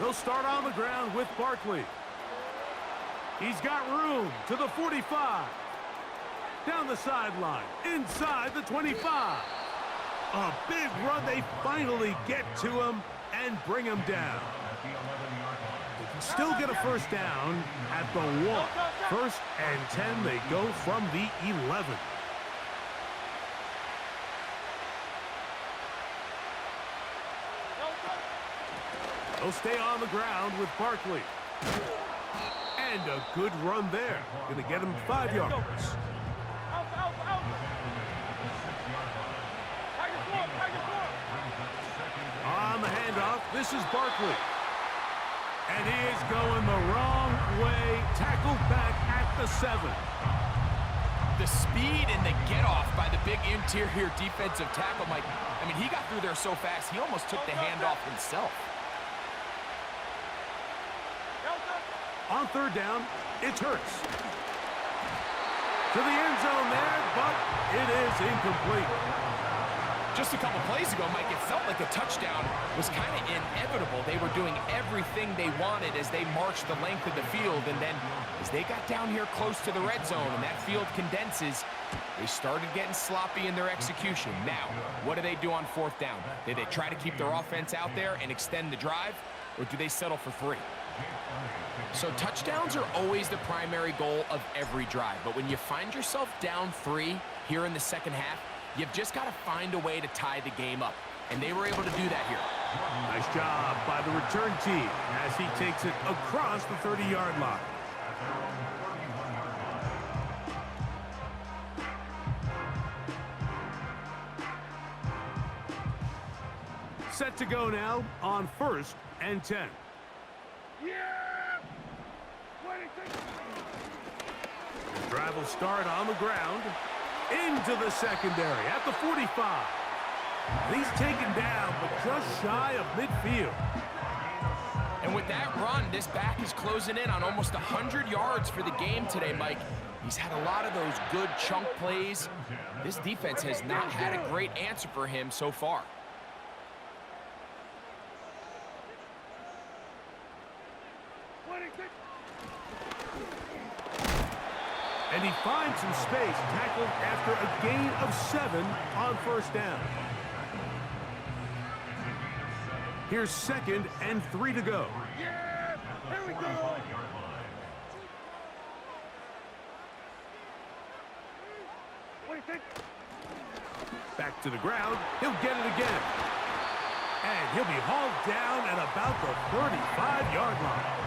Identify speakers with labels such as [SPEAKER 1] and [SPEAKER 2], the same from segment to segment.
[SPEAKER 1] They'll start on the ground with Barkley. He's got room to the 45. Down the sideline, inside the 25. A big run. They finally get to him and bring him down. They can still get a first down at the 1. First and 10, they go from the 11. They'll stay on the ground with Barkley. And a good run there. Going to get him 5 yards. On the handoff, this is Barkley. And he is going the wrong way. Tackled back at the 7.
[SPEAKER 2] The speed and the get-off by the big interior defensive tackle, Mike. I mean, he got through there so fast, he almost took the handoff himself.
[SPEAKER 1] On third down, it's Hurts. To the end zone there, but it is incomplete.
[SPEAKER 2] Just a couple plays ago, Mike, it felt like a touchdown was kind of inevitable. They were doing everything they wanted as they marched the length of the field, and then as they got down here close to the red zone and that field condenses, they started getting sloppy in their execution. Now, what do they do on fourth down? Do they try to keep their offense out there and extend the drive, or do they settle for 3? So touchdowns are always the primary goal of every drive, but when you find yourself down 3 here in the second half, you've just got to find a way to tie the game up, and they were able to do that here.
[SPEAKER 1] Nice job by the return team as he takes it across the 30-yard line. Set to go now on first and 10. The drive will start on the ground into the secondary at the 45. He's taken down, but just shy of midfield.
[SPEAKER 2] And with that run, this back is closing in on almost 100 yards for the game today, Mike. He's had a lot of those good chunk plays. This defense has not had a great answer for him so far.
[SPEAKER 1] And he finds some space, tackled after a gain of 7 on first down. Here's second and 3 to go.
[SPEAKER 3] Yeah, here we go. What do you think?
[SPEAKER 1] Back to the ground. He'll get it again. And he'll be hauled down at about the 35-yard line.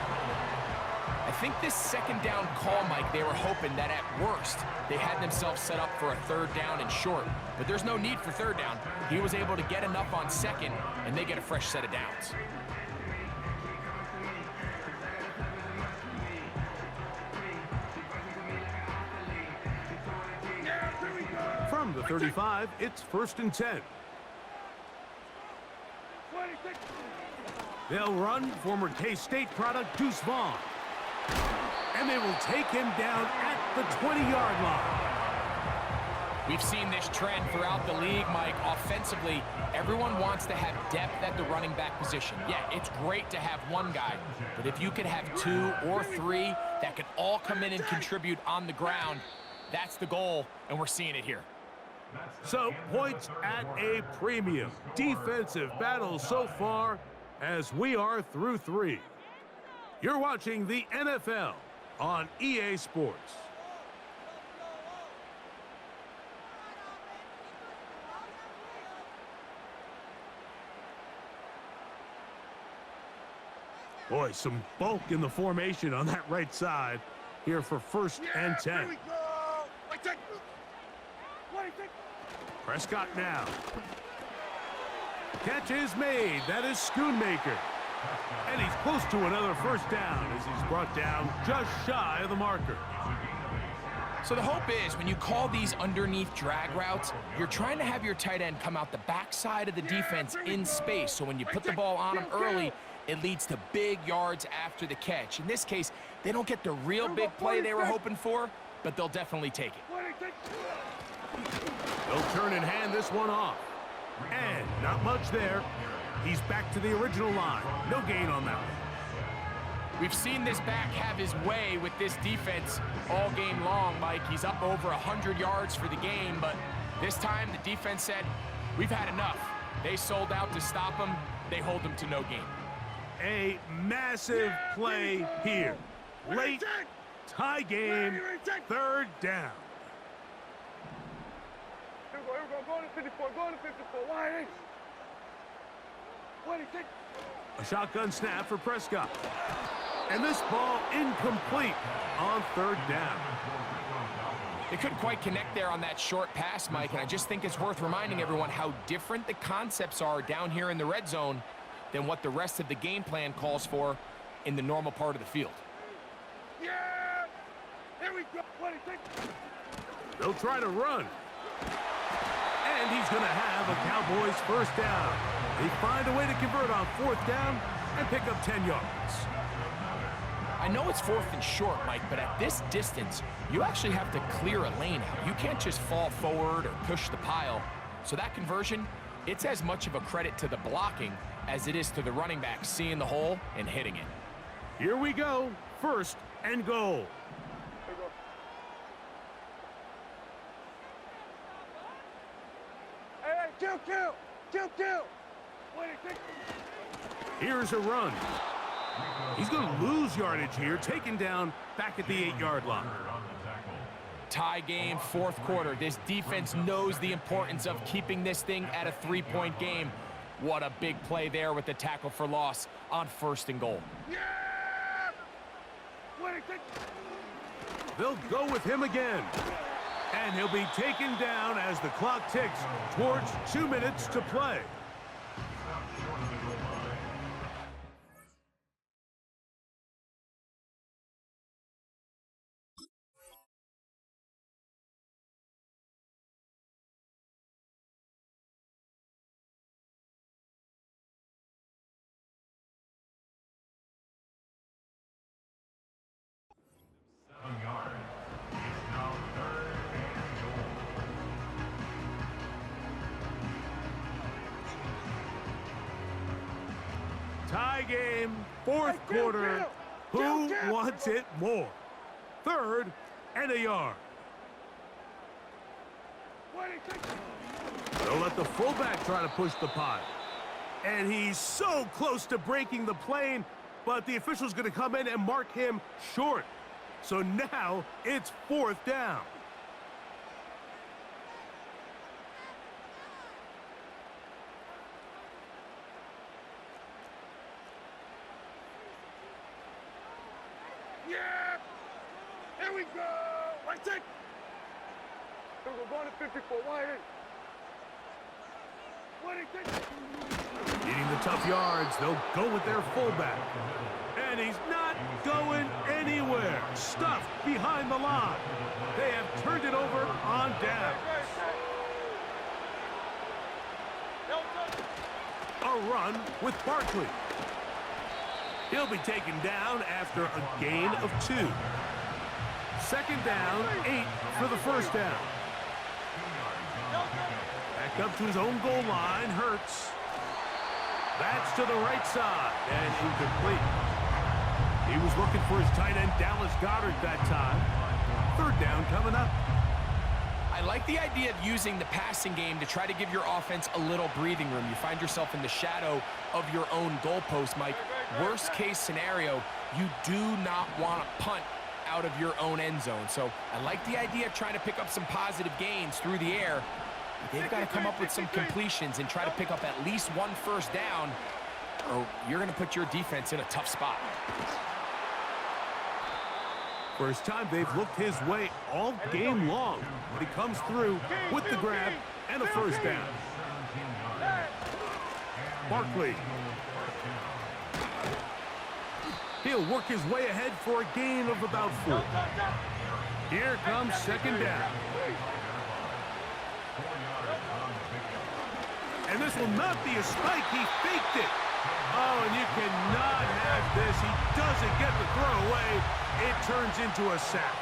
[SPEAKER 2] I think this second down call, Mike, they were hoping that at worst they had themselves set up for a third down and short. But there's no need for third down. He was able to get enough on second, and they get a fresh set of downs.
[SPEAKER 1] From the 35, it's first and 10. They'll run former K-State product Deuce Vaughn. And they will take him down at the 20-yard line.
[SPEAKER 2] We've seen this trend throughout the league, Mike. Offensively, everyone wants to have depth at the running back position. Yeah, it's great to have one guy, but if you could have 2 or 3 that could all come in and contribute on the ground, that's the goal, and we're seeing it here.
[SPEAKER 1] So, points at a premium. Defensive battle so far as we are through 3. You're watching the NFL on EA Sports. Boy, some bulk in the formation on that right side here for first and 10.
[SPEAKER 3] Here we go.
[SPEAKER 1] Prescott now. Catch is made. That is Schoonmaker. And he's close to another first down as he's brought down just shy of the marker.
[SPEAKER 2] So the hope is when you call these underneath drag routes, you're trying to have your tight end come out the backside of the defense in space. So when you put the ball on him early, it leads to big yards after the catch. In this case, they don't get the real big play they were hoping for, but they'll definitely take it.
[SPEAKER 1] They'll turn and hand this one off. And not much there. He's back to the original line. No gain on that one.
[SPEAKER 2] We've seen this back have his way with this defense all game long, Mike. He's up over 100 yards for the game, but this time the defense said, we've had enough. They sold out to stop him. They hold him to no gain.
[SPEAKER 1] A massive play here. Late, tie game, third down.
[SPEAKER 3] Here we go, go to 54, go to 54, wide. What do you think?
[SPEAKER 1] A shotgun snap for Prescott. And this ball incomplete on third down.
[SPEAKER 2] They couldn't quite connect there on that short pass, Mike, and I just think it's worth reminding everyone how different the concepts are down here in the red zone than what the rest of the game plan calls for in the normal part of the field.
[SPEAKER 3] Yeah! Here we go. What do you think?
[SPEAKER 1] They'll try to run. And he's going to have a Cowboys first down. They find a way to convert on fourth down and pick up 10 yards.
[SPEAKER 2] I know it's 4th and short, Mike, but at this distance, you actually have to clear a lane out. You can't just fall forward or push the pile. So that conversion, it's as much of a credit to the blocking as it is to the running back seeing the hole and hitting it.
[SPEAKER 1] Here we go. First and goal.
[SPEAKER 3] Here we go. Hey, kill. What do you think?
[SPEAKER 1] Here's a run. He's going to lose yardage here, taken down back at the 8-yard line.
[SPEAKER 2] Tie game, 4th quarter. This defense knows the importance of keeping this thing at a 3-point game. What a big play there with the tackle for loss on 1st and goal.
[SPEAKER 3] Yeah! What do you think?
[SPEAKER 1] They'll go with him again. And he'll be taken down as the clock ticks towards 2 minutes to play. Tie game, 4th quarter. Who wants it more? 3rd and a yard.
[SPEAKER 3] What do you think?
[SPEAKER 1] They'll let the fullback try to push the pile. And he's so close to breaking the plane, but the official's going to come in and mark him short. So now it's 4th down.
[SPEAKER 3] Yeah! Here we go! Right take! Here we go, going to 54, wide. What do you think?
[SPEAKER 1] Needing the tough yards, they'll go with their fullback. And he's not going anywhere. Stuffed behind the line. They have turned it over on down. A run with Barkley. He'll be taken down after a gain of 2. 2nd down, 8 for the first down. Back up to his own goal line, Hurts. That's to the right side, and incomplete. He was looking for his tight end, Dallas Goedert, that time. 3rd down coming up.
[SPEAKER 2] I like the idea of using the passing game to try to give your offense a little breathing room. You find yourself in the shadow of your own goalpost, Mike. Worst case scenario, you do not want to punt out of your own end zone. So I like the idea of trying to pick up some positive gains through the air. But they've got to come up with some completions and try to pick up at least 1 first down, or you're going to put your defense in a tough spot.
[SPEAKER 1] First time they've looked his way all game long, but he comes through with the grab and a first down. Barkley. He'll work his way ahead for a gain of about 4. Here comes 2nd down. And this will not be a spike. He faked it. Oh, and you cannot have this. He doesn't get the throw away. It turns into a sack.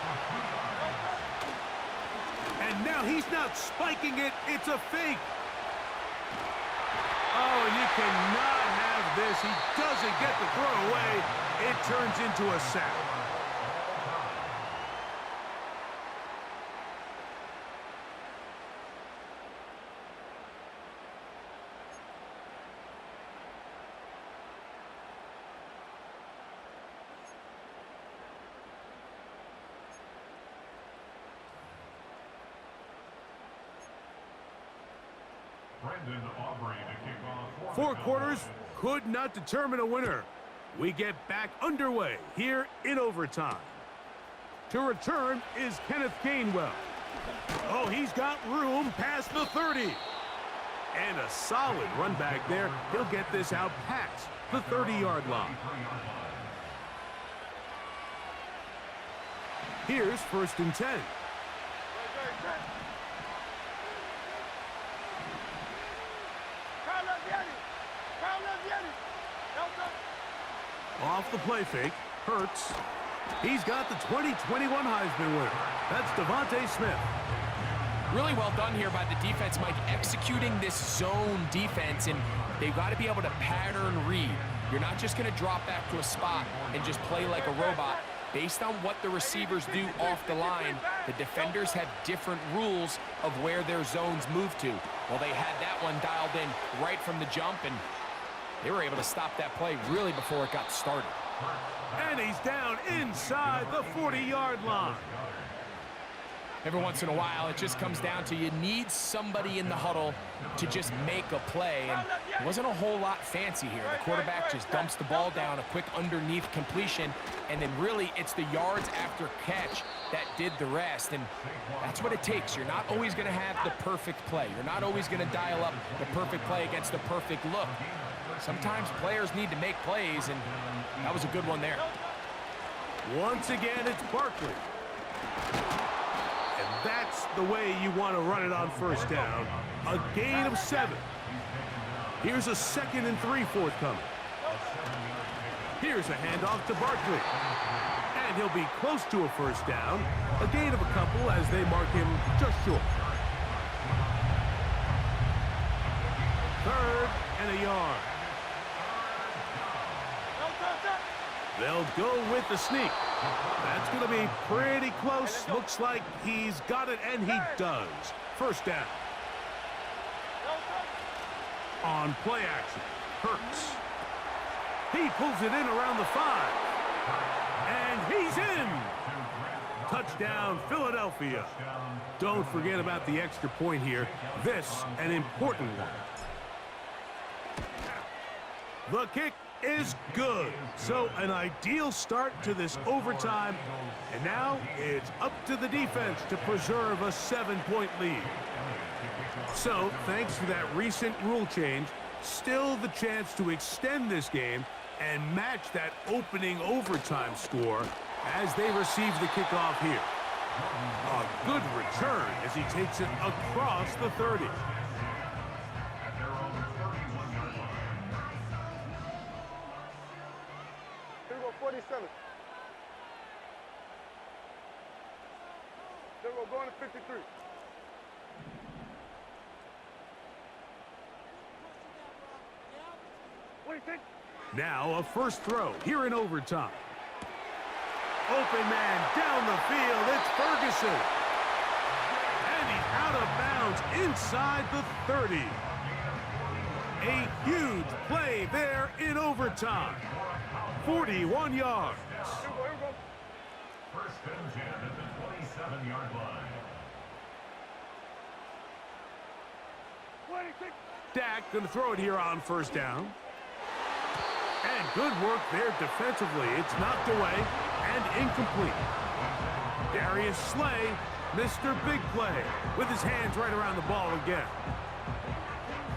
[SPEAKER 1] And now he's not spiking it. It's a fake. Oh, and you cannot have this. He doesn't get the throw away. It turns into a sack. Four quarters could not determine a winner. We get back underway here in overtime. To return is Kenneth Gainwell. Oh, he's got room past the 30. And a solid run back there. He'll get this out past the 30-yard line. Here's 1st and 10. Off the play fake, Hurts. He's got the 2021 Heisman winner. That's Devontae Smith.
[SPEAKER 2] Really well done here by the defense, Mike, executing this zone defense, and they've got to be able to pattern read. You're not just going to drop back to a spot and just play like a robot. Based on what the receivers do off the line, the defenders have different rules of where their zones move to. Well, they had that one dialed in right from the jump, and they were able to stop that play really before it got started.
[SPEAKER 1] And he's down inside the 40-yard line.
[SPEAKER 2] Every once in a while, it just comes down to you need somebody in the huddle to just make a play, and it wasn't a whole lot fancy here. The quarterback just dumps the ball down, a quick underneath completion, and then really it's the yards after catch that did the rest, and that's what it takes. You're not always going to have the perfect play. You're not always going to dial up the perfect play against the perfect look. Sometimes players need to make plays, and that was a good one there.
[SPEAKER 1] Once again, it's Barkley. And that's the way you want to run it on 1st down. A gain of 7. Here's a 2nd and 3 forthcoming. Here's a handoff to Barkley. And he'll be close to a 1st down. A gain of a couple as they mark him just short. 3rd and a yard. They'll go with the sneak. That's going to be pretty close. Looks like he's got it, and he does. 1st down. On play action, Hurts. He pulls it in around the 5. And he's in. Touchdown, Philadelphia. Don't forget about the extra point here. This, an important one. The kick is good. So an ideal start to this overtime. And now it's up to the defense to preserve a 7-point lead. So thanks to that recent rule change, still the chance to extend this game and match that opening overtime score as they receive the kickoff here. A good return as he takes it across the 30.
[SPEAKER 3] Here we go, 47. Here we go, going to 53. What do you think?
[SPEAKER 1] Now a first throw here in overtime. Open man down the field. It's Ferguson. And he's out of bounds inside the 30. A huge play there in overtime. 41 yards.
[SPEAKER 3] Here we go.
[SPEAKER 4] First and 10 at the 27-yard line.
[SPEAKER 3] What do you think?
[SPEAKER 1] Dak going to throw it here on first down. And good work there defensively. It's knocked away and incomplete. Darius Slay, Mr. Big Play, with his hands right around the ball again.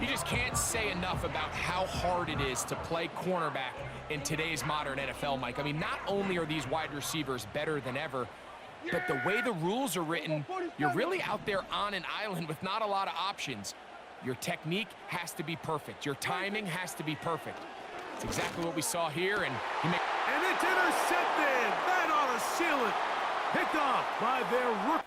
[SPEAKER 2] You just can't say enough about how hard it is to play cornerback in today's modern NFL, Mike. I mean, not only are these wide receivers better than ever, but the way the rules are written, you're really out there on an island with not a lot of options. Your technique has to be perfect. Your timing has to be perfect. It's exactly what we saw here, and
[SPEAKER 1] and it's intercepted. That ought to seal it. Picked off by their rookie.